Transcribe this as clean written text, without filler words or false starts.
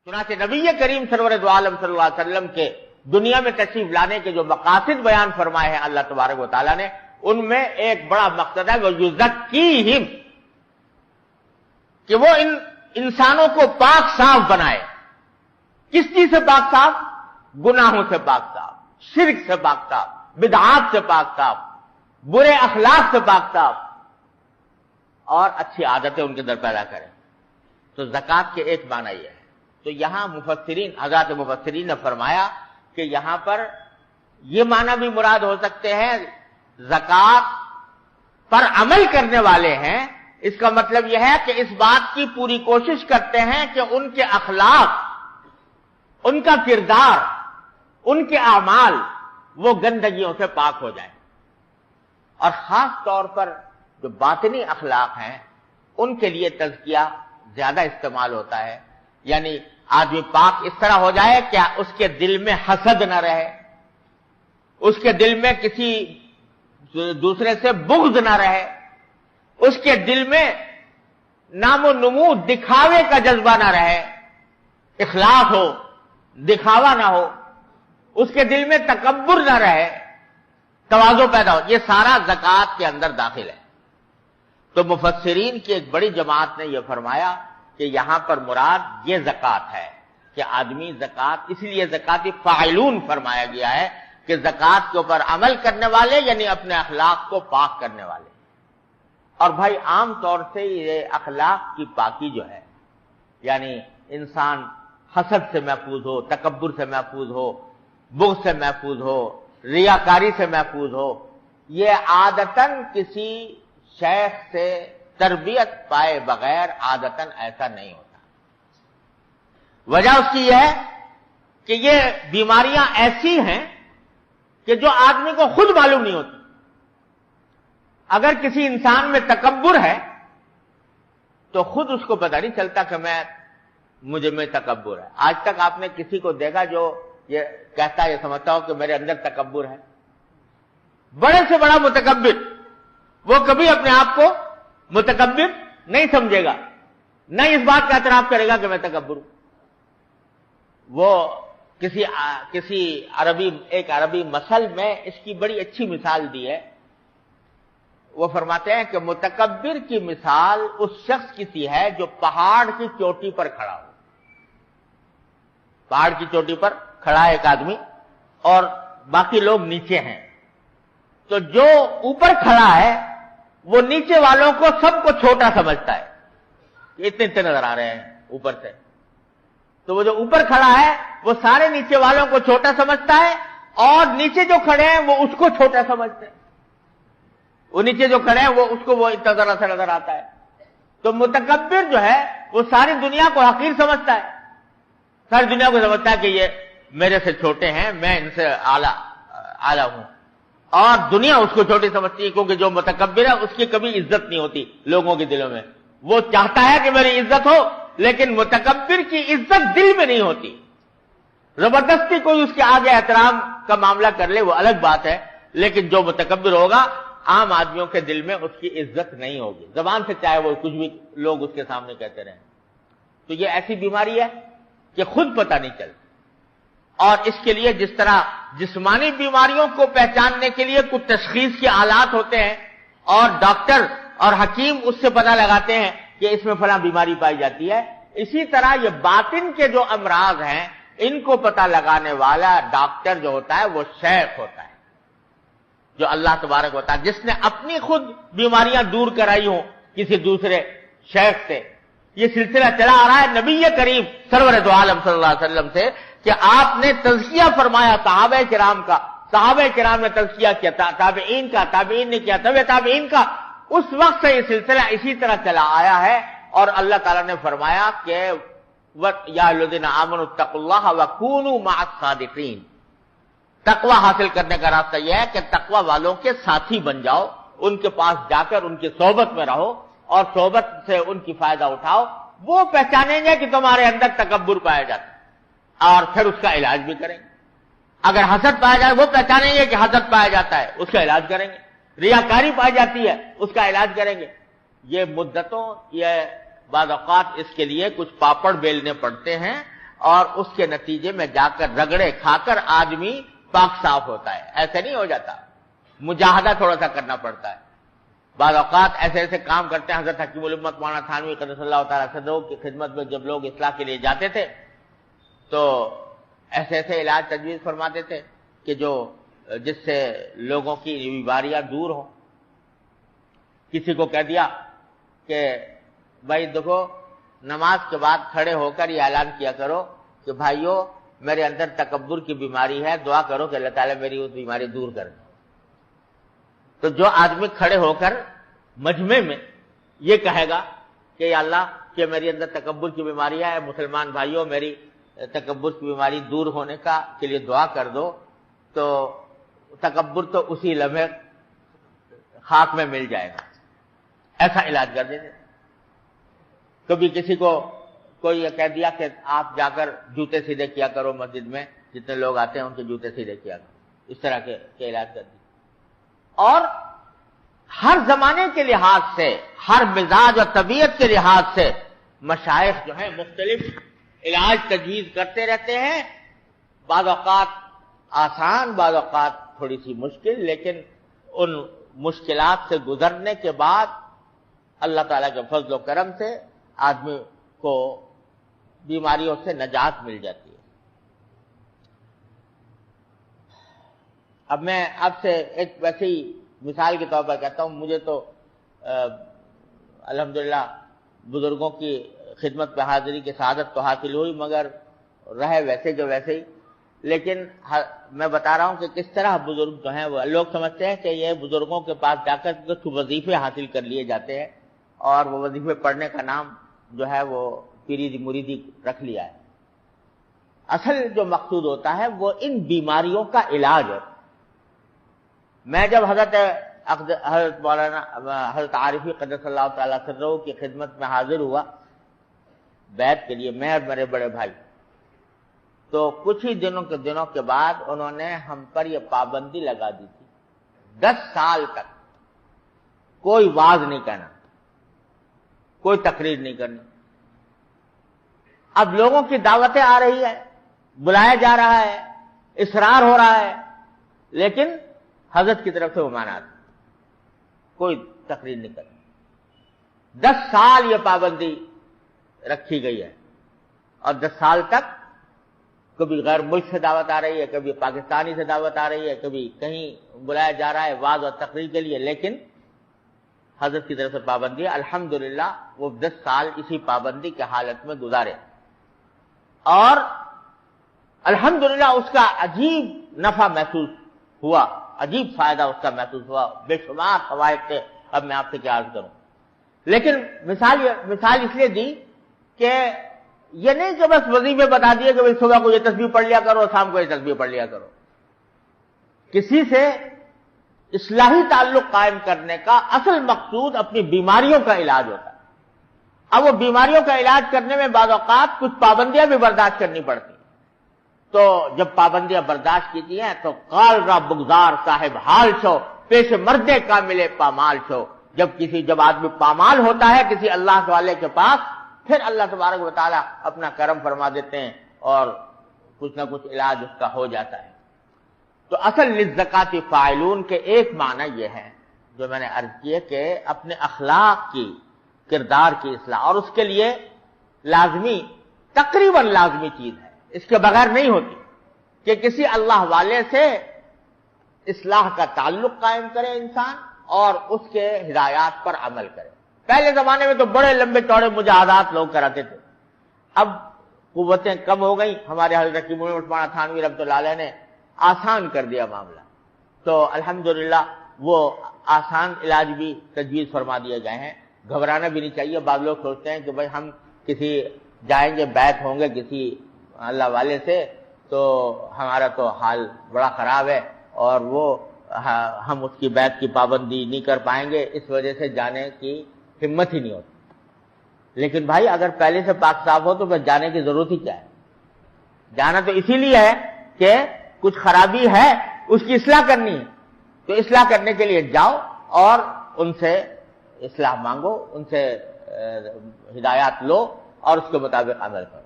چنانچہ نبی کریم سرور دو عالم صلی اللہ علیہ وسلم کے دنیا میں تشریف لانے کے جو مقاصد بیان فرمائے ہیں اللہ تبارک و تعالیٰ نے، ان میں ایک بڑا مقصد ہے وہ یزکیہم، کہ وہ ان انسانوں کو پاک صاف بنائے۔ کس چیز سے پاک صاف؟ گناہوں سے پاک صاف، شرک سے پاک صاف، بدعات سے پاک صاف، برے اخلاق سے پاک صاف، اور اچھی عادتیں ان کے اندر پیدا کریں۔ تو زکوٰۃ کے ایک معنی یہ ہے۔ تو یہاں مفسرین، حضرات مفسرین نے فرمایا کہ یہاں پر یہ معنی بھی مراد ہو سکتے ہیں، زکوٰۃ پر عمل کرنے والے ہیں، اس کا مطلب یہ ہے کہ اس بات کی پوری کوشش کرتے ہیں کہ ان کے اخلاق، ان کا کردار، ان کے اعمال وہ گندگیوں سے پاک ہو جائیں، اور خاص طور پر جو باطنی اخلاق ہیں ان کے لیے تزکیہ زیادہ استعمال ہوتا ہے۔ یعنی آدمی پاک اس طرح ہو جائے کہ اس کے دل میں حسد نہ رہے، اس کے دل میں کسی دوسرے سے بغض نہ رہے، اس کے دل میں نام و نمود دکھاوے کا جذبہ نہ رہے، اخلاص ہو، دکھاوا نہ ہو، اس کے دل میں تکبر نہ رہے، تواضع پیدا ہو، یہ سارا زکوٰۃ کے اندر داخل ہے۔ تو مفسرین کی ایک بڑی جماعت نے یہ فرمایا کہ یہاں پر مراد یہ زکوٰۃ ہے کہ آدمی زکوٰۃ، اس لیے زکاتی فاعلون فرمایا گیا ہے کہ زکوٰۃ کے اوپر عمل کرنے والے، یعنی اپنے اخلاق کو پاک کرنے والے۔ اور بھائی عام طور سے یہ اخلاق کی پاکی جو ہے، یعنی انسان حسد سے محفوظ ہو، تکبر سے محفوظ ہو، بغض سے محفوظ ہو، ریاکاری سے محفوظ ہو، یہ عادتاً کسی شیخ سے تربیت پائے بغیر عادتاً ایسا نہیں ہوتا۔ وجہ اس کی یہ ہے کہ یہ بیماریاں ایسی ہیں کہ جو آدمی کو خود معلوم نہیں ہوتی۔ اگر کسی انسان میں تکبر ہے تو خود اس کو پتہ نہیں چلتا کہ مجھے میں تکبر ہے۔ آج تک آپ نے کسی کو دیکھا جو یہ کہتا ہے، یہ سمجھتا ہو کہ میرے اندر تکبر ہے؟ بڑے سے بڑا متکبر وہ کبھی اپنے آپ کو متکبر نہیں سمجھے گا، نہ اس بات کا اعتراف کرے گا کہ میں تکبر ہوں۔ وہ ایک عربی مثل میں اس کی بڑی اچھی مثال دی ہے۔ وہ فرماتے ہیں کہ متکبر کی مثال اس شخص کی سی ہے جو پہاڑ کی چوٹی پر کھڑا ہو۔ پہاڑ کی چوٹی پر کھڑا ہے ایک آدمی اور باقی لوگ نیچے ہیں، تو جو اوپر کھڑا ہے وہ نیچے والوں کو سب کو چھوٹا سمجھتا ہے، اتنے نظر آ رہے ہیں اوپر سے، تو وہ جو اوپر کھڑا ہے وہ سارے نیچے والوں کو چھوٹا سمجھتا ہے، اور نیچے جو کھڑے ہیں وہ اس کو چھوٹا سمجھتے ہیں۔ وہ نیچے جو کھڑے ہیں وہ اس کو وہ اتنا ذرا سا نظر آتا ہے۔ تو متکبر جو ہے وہ ساری دنیا کو حقیر سمجھتا ہے، ساری دنیا کو سمجھتا ہے کہ یہ میرے سے چھوٹے ہیں، میں ان سے اعلیٰ ہوں، اور دنیا اس کو چھوٹی سمجھتی ہے، کیونکہ جو متکبر ہے اس کی کبھی عزت نہیں ہوتی لوگوں کے دلوں میں۔ وہ چاہتا ہے کہ میری عزت ہو، لیکن متکبر کی عزت دل میں نہیں ہوتی۔ زبردستی کوئی اس کے آگے احترام کا معاملہ کر لے وہ الگ بات ہے، لیکن جو متکبر ہوگا عام آدمیوں کے دل میں اس کی عزت نہیں ہوگی، زبان سے چاہے وہ کچھ بھی لوگ اس کے سامنے کہتے رہیں۔ تو یہ ایسی بیماری ہے کہ خود پتہ نہیں چلتا، اور اس کے لیے جس طرح جسمانی بیماریوں کو پہچاننے کے لیے کچھ تشخیص کے آلات ہوتے ہیں اور ڈاکٹر اور حکیم اس سے پتہ لگاتے ہیں کہ اس میں فلاں بیماری پائی جاتی ہے، اسی طرح یہ باطن کے جو امراض ہیں ان کو پتہ لگانے والا ڈاکٹر جو ہوتا ہے وہ شیخ ہوتا ہے، جو اللہ تبارک ہوتا ہے، جس نے اپنی خود بیماریاں دور کرائی ہوں کسی دوسرے شیخ سے۔ یہ سلسلہ چلا آ رہا ہے نبی کریم سرور دو عالم صلی اللہ علیہ وسلم سے کہ آپ نے تزکیہ فرمایا صحابہ کرام کا، صحابہ کرام نے تزکیہ کیا، تابعین کا، تابعین نے کیا، تابعین کا، اس وقت سے یہ سلسلہ اسی طرح چلا آیا ہے۔ اور اللہ تعالیٰ نے فرمایا کہ یا الذین آمنوا اتقوا اللہ وکونوا مع الصادقین، تقوی حاصل کرنے کا راستہ یہ ہے کہ تقوی والوں کے ساتھی بن جاؤ، ان کے پاس جا کر ان کی صحبت میں رہو اور صحبت سے ان کی فائدہ اٹھاؤ، وہ پہچانیں گے کہ تمہارے اندر تکبر پایا جاتا ہے اور پھر اس کا علاج بھی کریں گے۔ اگر حسد پایا جائے وہ پہچانیں گے کہ حسد پایا جاتا ہے، اس کا علاج کریں گے۔ ریاکاری پائی جاتی ہے، اس کا علاج کریں گے۔ یہ مدتوں، یہ بعض اوقات اس کے لیے کچھ پاپڑ بیلنے پڑتے ہیں اور اس کے نتیجے میں جا کر رگڑے کھا کر آدمی پاک صاف ہوتا ہے. ایسے نہیں ہو جاتا, مجاہدہ تھوڑا سا کرنا پڑتا ہے. بعض اوقات ایسے ایسے کام کرتے ہیں. حضرت حکیم الامت مولانا تھانوی قدس اللہ تعالیٰ صدرہ کی خدمت میں جب لوگ اصلاح کے لیے جاتے تھے تو ایسے ایسے علاج تجویز فرماتے تھے کہ جس سے لوگوں کی بیماریاں دور ہوں. کسی کو کہہ دیا کہ بھائی دیکھو, نماز کے بعد کھڑے ہو کر یہ اعلان کیا کرو کہ بھائیو میرے اندر تکبر کی بیماری ہے, دعا کرو کہ اللہ تعالیٰ میری اس بیماری دور کر دے. تو جو آدمی کھڑے ہو کر مجمع میں یہ کہے گا کہ یا اللہ کہ میری اندر تکبر کی بیماری ہے, مسلمان بھائیو میری تکبر کی بیماری دور ہونے کے لیے دعا کر دو, تو تکبر تو اسی لمحے خاک میں مل جائے گا. ایسا علاج کر دیتے. کبھی کسی کو کوئی یہ کہہ دیا کہ آپ جا کر جوتے سیدھے کیا کرو, مسجد میں جتنے لوگ آتے ہیں ان کے جوتے سیدھے کیا کرو. اس طرح کے علاج کر دیے. اور ہر زمانے کے لحاظ سے, ہر مزاج اور طبیعت کے لحاظ سے مشائخ جو ہیں مختلف علاج تجویز کرتے رہتے ہیں. بعض اوقات آسان, بعض اوقات تھوڑی سی مشکل, لیکن ان مشکلات سے گزرنے کے بعد اللہ تعالیٰ کے فضل و کرم سے آدمی کو بیماریوں سے نجات مل جاتی ہے. اب میں آپ سے ایک ویسی مثال کے طور پر کہتا ہوں, مجھے تو الحمدللہ بزرگوں کی خدمت پہ حاضری کی سعادت تو حاصل ہوئی, مگر رہے ویسے جو ویسے ہی. لیکن میں بتا رہا ہوں کہ کس طرح بزرگ جو ہیں وہ لوگ سمجھتے ہیں کہ یہ بزرگوں کے پاس جا کر کچھ وظیفے حاصل کر لیے جاتے ہیں اور وہ وظیفے پڑھنے کا نام جو ہے وہ پیری مریدی رکھ لیا ہے. اصل جو مقصود ہوتا ہے وہ ان بیماریوں کا علاج ہے. میں جب حضرت مولانا حضرت عارفی قدس اللہ تعالیٰ سرہ کی خدمت میں حاضر ہوا بیعت کے لیے, میں اور میرے بڑے بھائی, تو کچھ ہی دنوں کے بعد انہوں نے ہم پر یہ پابندی لگا دی تھی 10 سال تک کوئی واعظ نہیں کہنا, کوئی تقریر نہیں کرنی. اب لوگوں کی دعوتیں آ رہی ہے, بلایا جا رہا ہے, اصرار ہو رہا ہے, لیکن حضرت کی طرف سے ممانعت, کوئی تقریر نہیں کرنی. 10 سال یہ پابندی رکھی گئی ہے, اور 10 سال تک کبھی غیر ملک سے دعوت آ رہی ہے, کبھی پاکستانی سے دعوت آ رہی ہے, کبھی کہیں بلایا جا رہا ہے وعظ اور تقریر کے لیے, لیکن حضرت کی طرف سے پابندی ہے. الحمدللہ وہ 10 سال اسی پابندی کے حالت میں گزارے, اور الحمدللہ اس کا عجیب نفع محسوس ہوا, عجیب فائدہ اس کا محسوس ہوا, بے شمار فوائد تھے. اب میں آپ سے کیا عرض کروں. لیکن مثال اس لیے دی کہ یہ نہیں کہ بس وظیفے بتا دیے کہ صبح کو یہ تسبیح پڑھ لیا کرو, شام کو یہ تسبیح پڑھ لیا کرو. کسی سے اصلاحی تعلق قائم کرنے کا اصل مقصود اپنی بیماریوں کا علاج ہوتا ہے. اب وہ بیماریوں کا علاج کرنے میں بعض اوقات کچھ پابندیاں بھی برداشت کرنی پڑتی ہیں. تو جب پابندیاں برداشت کیتی ہیں تو قال را بگزار صاحب حال شو, پیش مردے کا ملے پامال شو. جب آدمی پامال ہوتا ہے کسی اللہ والے کے پاس, پھر اللہ تبارک و تعالیٰ اپنا کرم فرما دیتے ہیں اور کچھ نہ کچھ علاج اس کا ہو جاتا ہے. تو اصل للزکاۃ فاعلون کے ایک معنی یہ ہے جو میں نے عرض کیا کہ اپنے اخلاق کی, کردار کی اصلاح, اور اس کے لیے لازمی, تقریباً لازمی چیز ہے, اس کے بغیر نہیں ہوتی, کہ کسی اللہ والے سے اصلاح کا تعلق قائم کرے انسان اور اس کے ہدایات پر عمل کرے. پہلے زمانے میں تو بڑے لمبے چوڑے مجاہدات لوگ کراتے تھے, اب قوتیں کم ہو گئیں. ہمارے حضرت حکیم الامت مولانا تھانوی رحمۃ اللہ علیہ نے آسان کر دیا معاملہ, تو الحمدللہ وہ آسان علاج بھی تجویز فرما دیے گئے ہیں. گھبرانا بھی نہیں چاہیے. بعض لوگ سوچتے ہیں کہ بھائی ہم کسی جائیں گے, بیعت ہوں گے کسی اللہ والے سے, تو ہمارا تو حال بڑا خراب ہے اور وہ ہم اس کی بیعت کی پابندی نہیں کر پائیں گے, اس وجہ سے جانے کی ہمت ہی نہیں ہوتی. لیکن بھائی اگر پہلے سے پاک صاف ہو تو پھر جانے کی ضرورت ہی کیا ہے. جانا تو اسی لیے ہے کہ کچھ خرابی ہے, اس کی اصلاح کرنی ہے, تو اصلاح کرنے کے لیے جاؤ اور ان سے اصلاح مانگو, ان سے ہدایات لو اور اس کے مطابق عمل کرو.